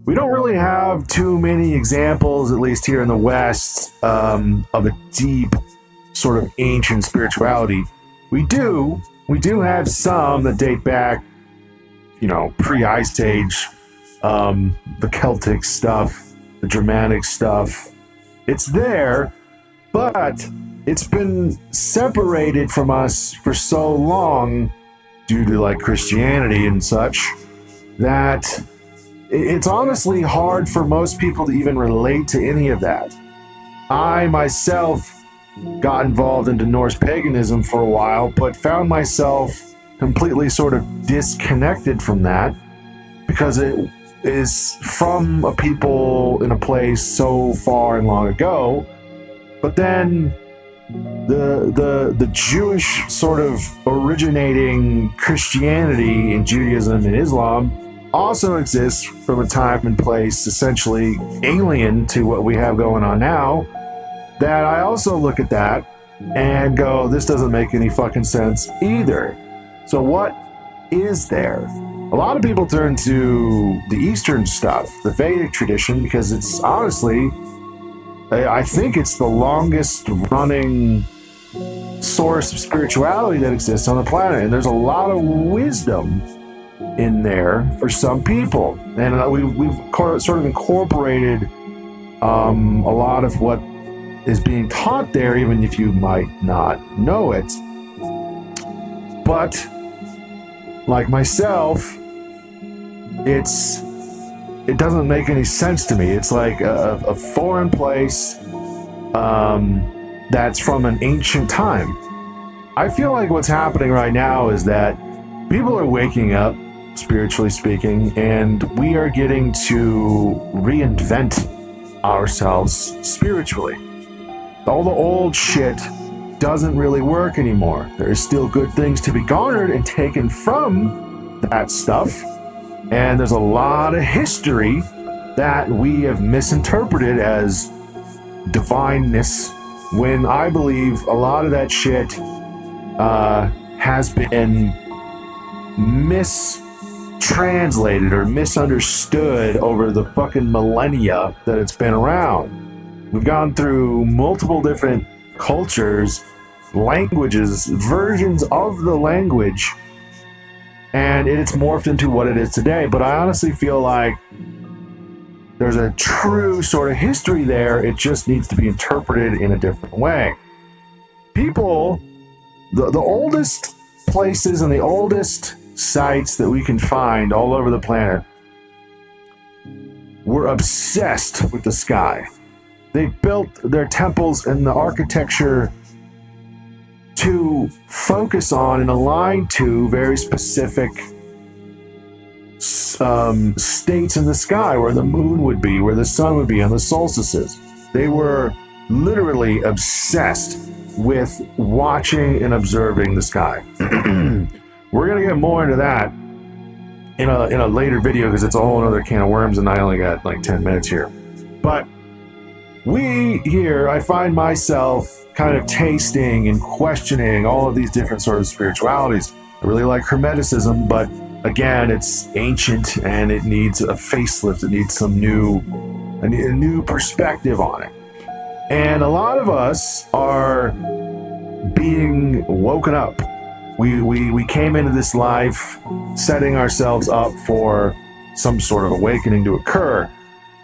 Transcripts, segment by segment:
we don't really have too many examples, at least here in the West, of a deep sort of ancient spirituality. We do have some that date back, pre-Ice Age, the Celtic stuff, the Germanic stuff. It's there, but it's been separated from us for so long due to like Christianity and such that it's honestly hard for most people to even relate to any of that. I myself got involved into Norse paganism for a while, but found myself completely sort of disconnected from that because it is from a people in a place so far and long ago. But then the Jewish sort of originating Christianity in Judaism and Islam also exists from a time and place essentially alien to what we have going on now, that I also look at that and go, this doesn't make any fucking sense either. So what is there? A lot of people turn to the Eastern stuff, the Vedic tradition, because it's honestly, I think it's the longest running source of spirituality that exists on the planet. And there's a lot of wisdom in there for some people. And we've sort of incorporated a lot of what is being taught there, even if you might not know it. But like myself, it doesn't make any sense to me. It's like a foreign place that's from an ancient time. I feel like what's happening right now is that people are waking up, spiritually speaking, and we are getting to reinvent ourselves spiritually. All the old shit doesn't really work anymore. There's still good things to be garnered and taken from that stuff. And there's a lot of history that we have misinterpreted as divineness, when I believe a lot of that shit has been mistranslated or misunderstood over the fucking millennia that it's been around. We've gone through multiple different cultures, languages, versions of the language, and it's morphed into what it is today. But I honestly feel like there's a true sort of history there. It just needs to be interpreted in a different way. People, the oldest places and the oldest sites that we can find all over the planet were obsessed with the sky. They built their temples and the architecture to focus on and align to very specific states in the sky, where the moon would be, where the sun would be on the solstices. They were literally obsessed with watching and observing the sky. We're going to get more into that in a later video, because it's a whole other can of worms and I only got like 10 minutes here. But I find myself kind of tasting and questioning all of these different sort of spiritualities. I really like Hermeticism, but again, it's ancient and it needs a facelift. It needs a new perspective on it. And a lot of us are being woken up. We came into this life setting ourselves up for some sort of awakening to occur,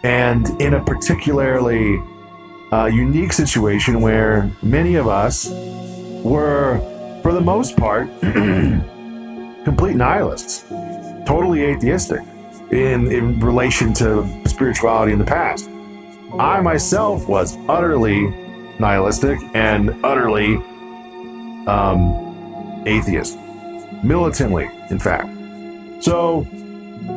and in a particularly unique situation where many of us were, for the most part, complete nihilists, totally atheistic in relation to spirituality in the past. I myself was utterly nihilistic and utterly atheist, militantly, in fact. So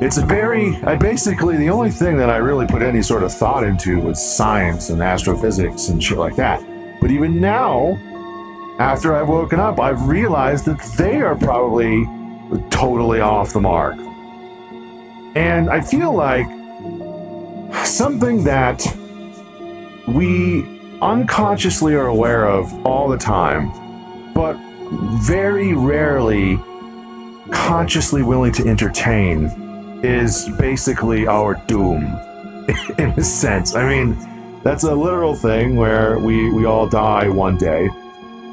it's basically the only thing that I really put any sort of thought into was science and astrophysics and shit like that. But even now, after I've woken up, I've realized that they are probably totally off the mark. And I feel like something that we unconsciously are aware of all the time, but very rarely consciously willing to entertain, is basically our doom, in a sense. I mean, that's a literal thing where we all die one day,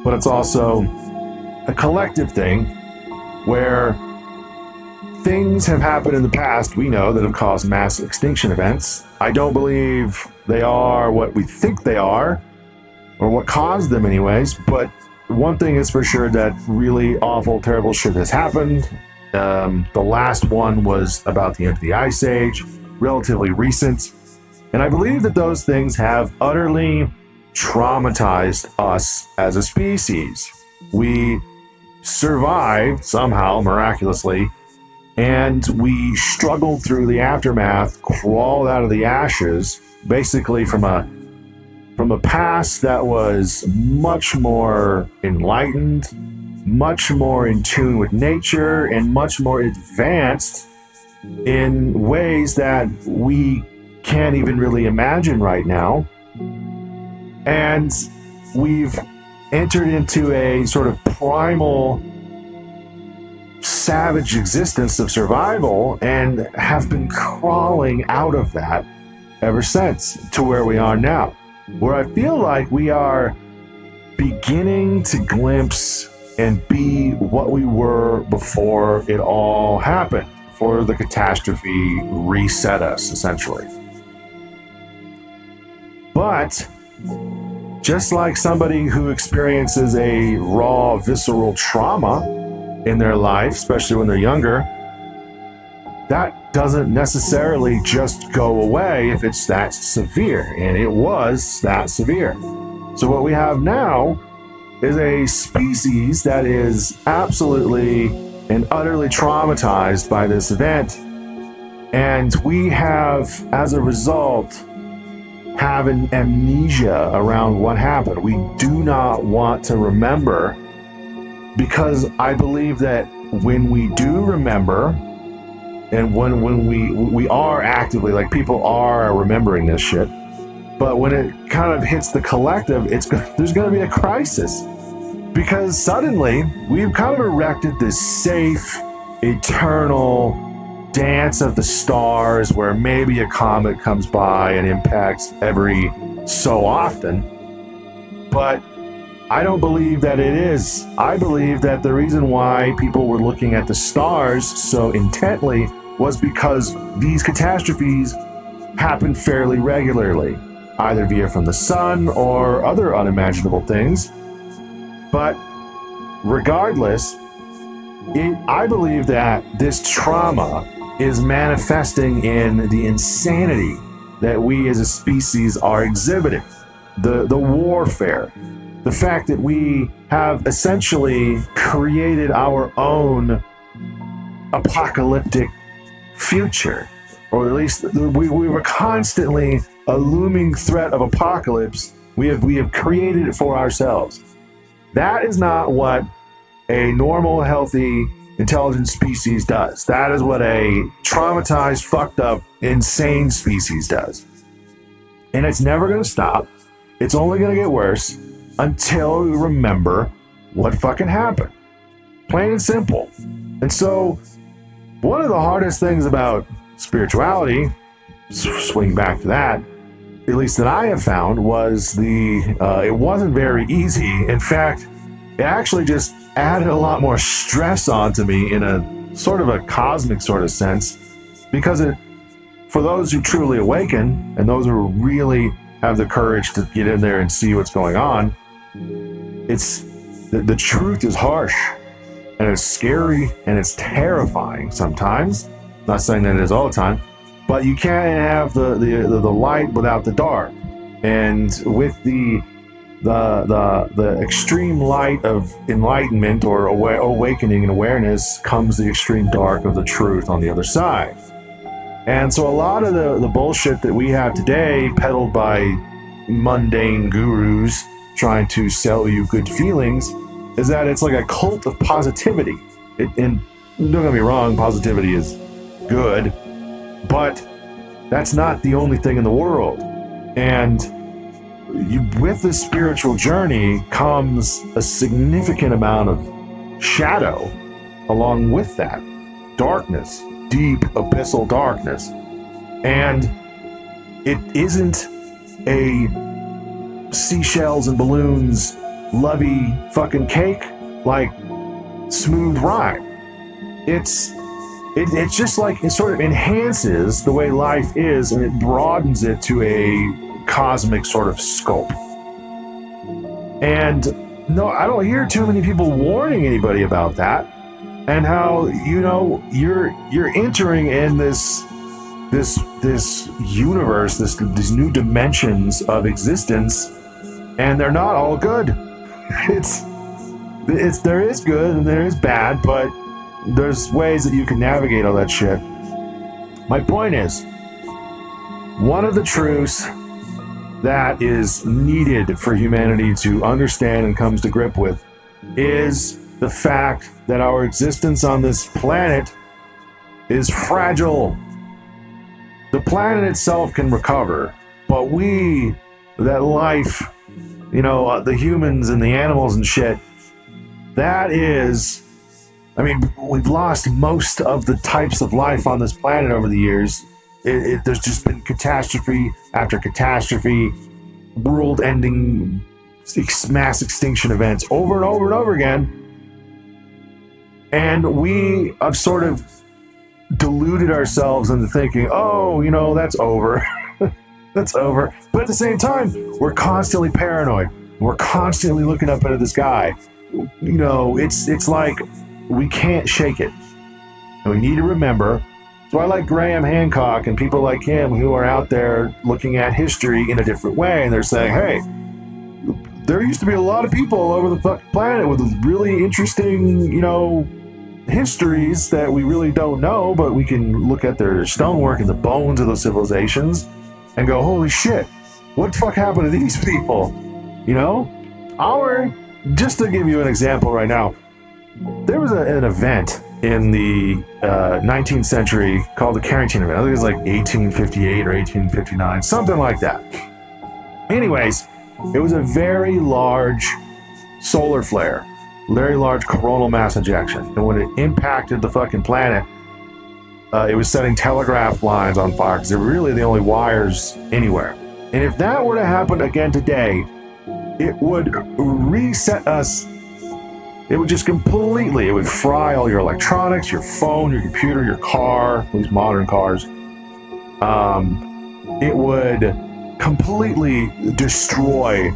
but it's also a collective thing where things have happened in the past, we know, that have caused mass extinction events. I don't believe they are what we think they are, or what caused them anyways, but one thing is for sure, that really awful, terrible shit has happened. The last one was about the end of the Ice Age, relatively recent. And I believe that those things have utterly traumatized us as a species. We survived somehow, miraculously, and we struggled through the aftermath, crawled out of the ashes, basically from a past that was much more enlightened, much more in tune with nature, and much more advanced in ways that we can't even really imagine right now. And we've entered into a sort of primal, savage existence of survival and have been crawling out of that ever since to where we are now, where I feel like we are beginning to glimpse and be what we were before it all happened, before the catastrophe reset us, essentially. But just like somebody who experiences a raw, visceral trauma in their life, especially when they're younger, that doesn't necessarily just go away if it's that severe, and it was that severe. So what we have now is a species that is absolutely and utterly traumatized by this event, and we have, as a result, have an amnesia around what happened. We do not want to remember, because I believe that when we do remember, and when we are actively, like, people are remembering this shit, but when it kind of hits the collective, there's going to be a crisis, because suddenly we've kind of erected this safe, eternal dance of the stars where maybe a comet comes by and impacts every so often. But I don't believe that it is. I believe that the reason why people were looking at the stars so intently was because these catastrophes happen fairly regularly, either via from the sun or other unimaginable things. But regardless, I believe that this trauma is manifesting in the insanity that we as a species are exhibiting. The warfare, the fact that we have essentially created our own apocalyptic future, or at least we were constantly a looming threat of apocalypse. We have created it for ourselves. That is not what a normal, healthy, intelligent species does. That is what a traumatized, fucked up, insane species does. And it's never going to stop. It's only going to get worse until we remember what fucking happened. Plain and simple. And so, one of the hardest things about spirituality, swing back to that, at least that I have found, was it wasn't very easy. In fact, it actually just added a lot more stress onto me in a sort of a cosmic sort of sense, because for those who truly awaken and those who really have the courage to get in there and see what's going on, the truth is harsh, and it's scary, and it's terrifying sometimes. Not saying that it is all the time, but you can't have the light without the dark. And with the extreme light of enlightenment or awakening and awareness comes the extreme dark of the truth on the other side. And so a lot of the bullshit that we have today, peddled by mundane gurus trying to sell you good feelings, is that it's like a cult of positivity. And don't get me wrong, positivity is good, but that's not the only thing in the world. And with the spiritual journey comes a significant amount of shadow along with that. Darkness, deep abyssal darkness. And it isn't a seashells and balloons lovey fucking cake like smooth ride. It's just like it sort of enhances the way life is, and it broadens it to a cosmic sort of scope. And no, I don't hear too many people warning anybody about that, and how, you know, you're entering in this universe, these new dimensions of existence, and they're not all good. There is good and there is bad, but there's ways that you can navigate all that shit. My point is, one of the truths that is needed for humanity to understand and comes to grip with is the fact that our existence on this planet is fragile. The planet itself can recover, but that life, you know, the humans and the animals and shit, that is, I mean, we've lost most of the types of life on this planet over the years. There's just been catastrophe after catastrophe, world-ending mass extinction events over and over and over again. And we have sort of deluded ourselves into thinking, oh, you know, that's over. That's over. But at the same time, we're constantly paranoid. We're constantly looking up into the sky. You know, it's like we can't shake it. And we need to remember. So I like Graham Hancock and people like him who are out there looking at history in a different way, and they're saying, hey, there used to be a lot of people all over the fucking planet with really interesting, you know, histories that we really don't know, but we can look at their stonework and the bones of those civilizations and go, holy shit, what the fuck happened to these people? You know? Just to give you an example right now, there was an event in the 19th century called the Carrington event. I think it was like 1858 or 1859, something like that. Anyways, it was a very large solar flare, very large coronal mass ejection. And when it impacted the fucking planet, it was setting telegraph lines on fire because they were really the only wires anywhere. And if that were to happen again today, it would reset us. It would just completely, it would fry all your electronics, your phone, your computer, your car, these modern cars. It would completely destroy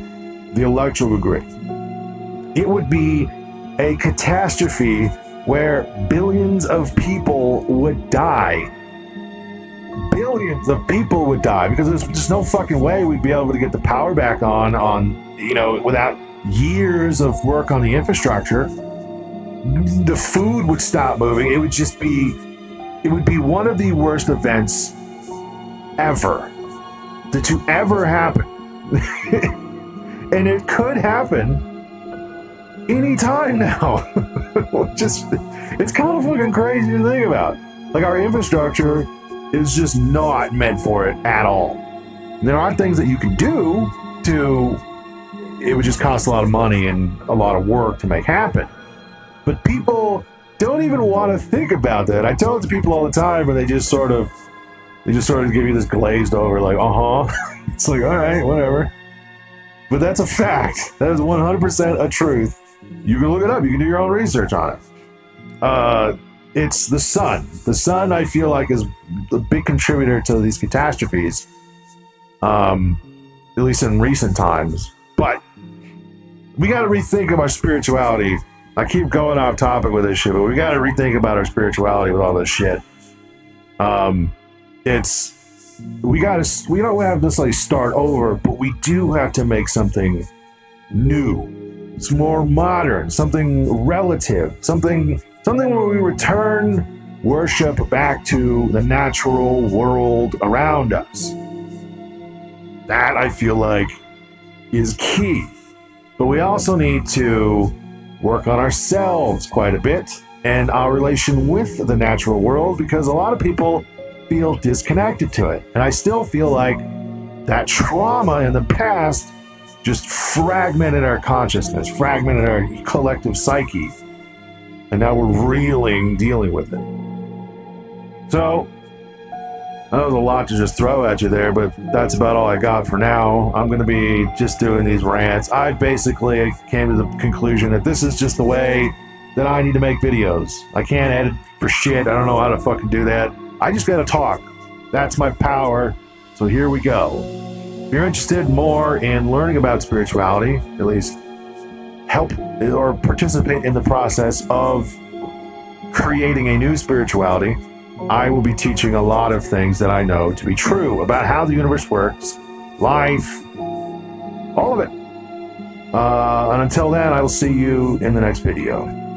the electrical grid. It would be a catastrophe where billions of people would die. Billions of people would die because there's just no fucking way we'd be able to get the power back on, you know, without years of work on the infrastructure. The food would stop moving. It would be one of the worst events ever to ever happen. And it could happen anytime now. It's kind of fucking crazy to think about. Like, our infrastructure is just not meant for it at all. There are things that you can do it would just cost a lot of money and a lot of work to make happen. But people don't even want to think about that. I tell it to people all the time, and they just sort of give you this glazed over, like, It's like, all right, whatever. But that's a fact. That is 100% a truth. You can look it up. You can do your own research on it. It's the sun. The sun, I feel like, is a big contributor to these catastrophes, at least in recent times. But we got to rethink of our spirituality. I keep going off topic with this shit, but we got to rethink about our spirituality with all this shit. We don't have to necessarily start over, but we do have to make something new. It's more modern, something relative, something where we return worship back to the natural world around us. That, I feel like, is key. But we also need to work on ourselves quite a bit and our relation with the natural world, because a lot of people feel disconnected to it. And I still feel like that trauma in the past just fragmented our consciousness, fragmented our collective psyche. And now we're dealing with it. So, that was a lot to just throw at you there, but that's about all I got for now. I'm going to be just doing these rants. I basically came to the conclusion that this is just the way that I need to make videos. I can't edit for shit. I don't know how to fucking do that. I just got to talk. That's my power. So here we go. If you're interested more in learning about spirituality, at least help or participate in the process of creating a new spirituality, I will be teaching a lot of things that I know to be true about how the universe works, life, all of it. And until then, I will see you in the next video.